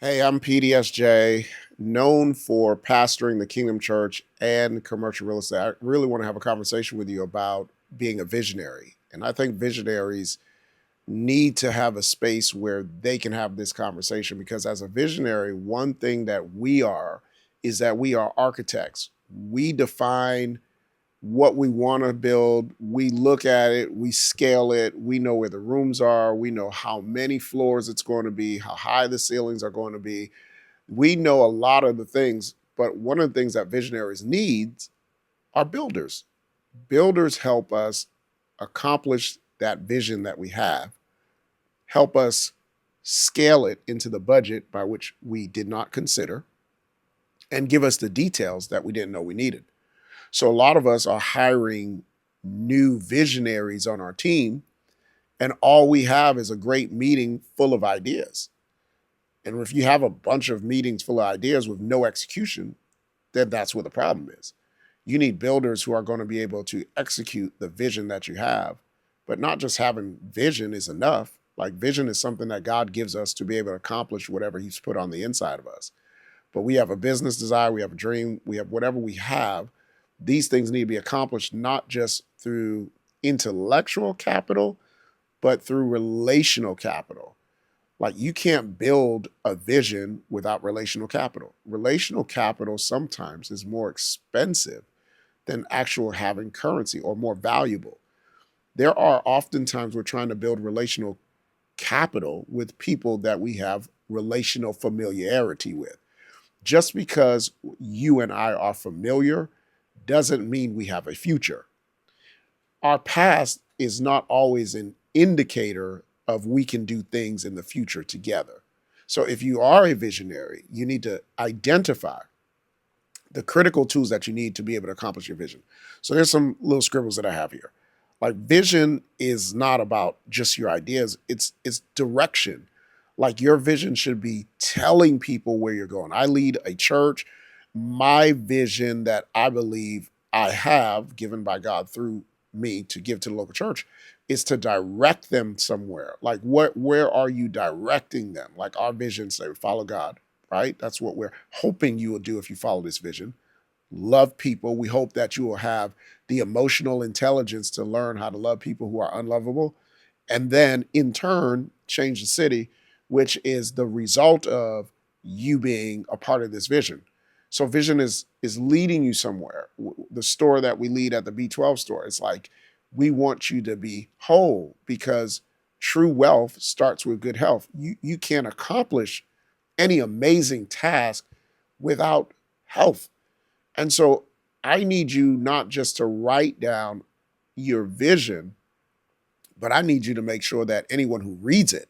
Hey, I'm PDSJ, known for pastoring the Kingdom Church and commercial real estate. I really want to have a conversation with you about being a visionary. And I think visionaries need to have a space where they can have this conversation because, as a visionary, one thing that we are is that we are architects. We define what we want to build. We look at it, we scale it, we know where the rooms are, we know how many floors it's going to be, how high the ceilings are going to be. We know a lot of the things, but one of the things that visionaries needs are builders. Builders help us accomplish that vision that we have, help us scale it into the budget by which we did not consider, and give us the details that we didn't know we needed. So a lot of us are hiring new visionaries on our team, and all we have is a great meeting full of ideas. And if you have a bunch of meetings full of ideas with no execution, then that's where the problem is. You need builders who are going to be able to execute the vision that you have, but not just having vision is enough. Like, vision is something that God gives us to be able to accomplish whatever He's put on the inside of us. But we have a business desire, we have a dream, we have whatever we have. These things need to be accomplished not just through intellectual capital, but through relational capital. Like, you can't build a vision without relational capital. Relational capital sometimes is more expensive than actual having currency, or more valuable. There are oftentimes we're trying to build relational capital with people that we have relational familiarity with. Just because you and I are familiar doesn't mean we have a future. Our past is not always an indicator of we can do things in the future together. So if you are a visionary, you need to identify the critical tools that you need to be able to accomplish your vision. So there's some little scribbles that I have here. Like, vision is not about just your ideas, it's direction. Like, your vision should be telling people where you're going. I lead a church. My vision that I believe I have given by God through me to give to the local church is to direct them somewhere. Like, where are you directing them? Like, our vision say follow God, right? That's what we're hoping you will do if you follow this vision. Love people. We hope that you will have the emotional intelligence to learn how to love people who are unlovable, and then in turn change the city, which is the result of you being a part of this vision. So vision is leading you somewhere. The store that we lead at the B12 store, it's like, we want you to be whole, because true wealth starts with good health. You can't accomplish any amazing task without health. And so I need you not just to write down your vision, but I need you to make sure that anyone who reads it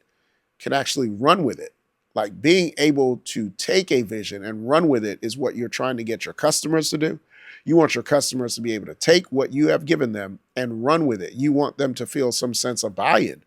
can actually run with it. Like, being able to take a vision and run with it is what you're trying to get your customers to do. You want your customers to be able to take what you have given them and run with it. You want them to feel some sense of buy-in.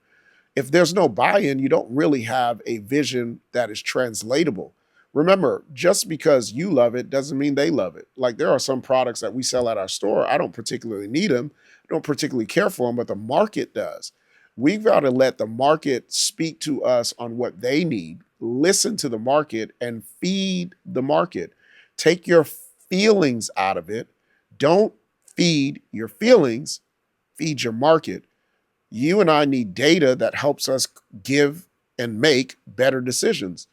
If there's no buy-in, you don't really have a vision that is translatable. Remember, just because you love it doesn't mean they love it. Like, there are some products that we sell at our store. I don't particularly need them, don't particularly care for them, but the market does. We've got to let the market speak to us on what they need, listen to the market, and feed the market. Take your feelings out of it. Don't feed your feelings, feed your market. You and I need data that helps us give and make better decisions.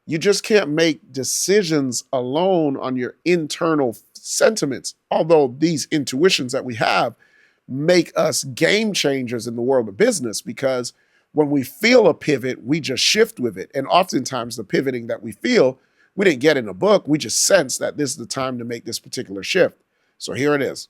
You just can't make decisions alone on your internal sentiments, although these intuitions that we have make us game changers in the world of business, because when we feel a pivot, we just shift with it. And oftentimes the pivoting that we feel, we didn't get in a book. We just sense that this is the time to make this particular shift. So here it is.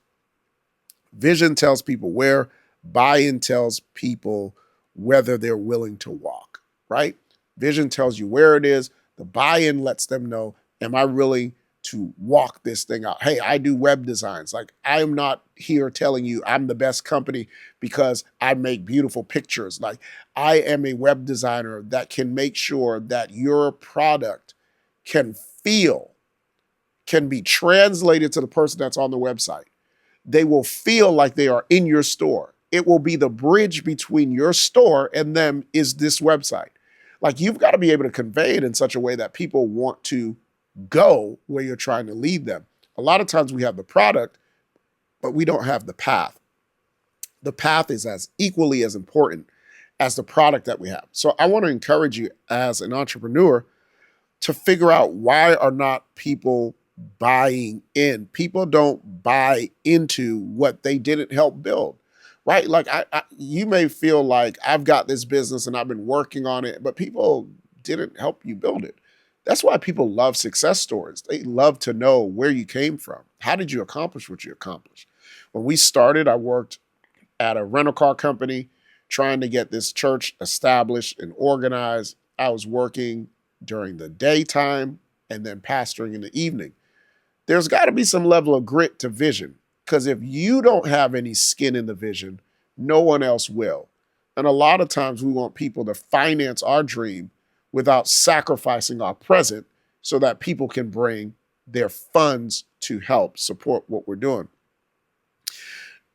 Vision tells people where, buy-in tells people whether they're willing to walk, right? Vision tells you where it is. The buy-in lets them know, am I willing to walk this thing out? Hey, I do web designs. Like, I am not here telling you I'm the best company because I make beautiful pictures. Like, I am a web designer that can make sure that your product can feel, can be translated to the person that's on the website. They will feel like they are in your store. It will be the bridge between your store and them is this website. Like, you've got to be able to convey it in such a way that people want to go where you're trying to lead them. A lot of times we have the product, but we don't have the path. The path is as equally as important as the product that we have. So I want to encourage you as an entrepreneur to figure out, why are not people buying in? People don't buy into what they didn't help build, right? Like, you may feel like, I've got this business and I've been working on it, but people didn't help you build it. That's why people love success stories. They love to know where you came from. How did you accomplish what you accomplished? When we started, I worked at a rental car company trying to get this church established and organized. I was working during the daytime and then pastoring in the evening. There's got to be some level of grit to vision, because if you don't have any skin in the vision, no one else will. And a lot of times we want people to finance our dream without sacrificing our present so that people can bring their funds to help support what we're doing.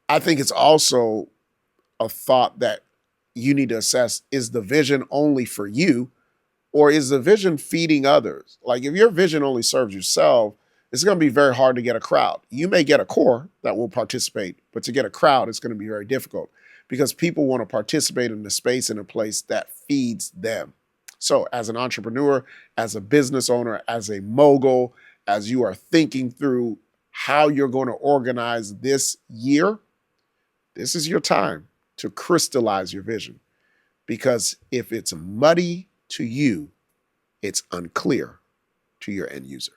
I think it's also a thought that you need to assess: is the vision only for you, or is the vision feeding others? Like, if your vision only serves yourself, it's going to be very hard to get a crowd. You may get a core that will participate, but to get a crowd, it's going to be very difficult, because people want to participate in a space and a place that feeds them. So as an entrepreneur, as a business owner, as a mogul, as you are thinking through how you're going to organize this year, this is your time to crystallize your vision. Because if it's muddy to you, it's unclear to your end user.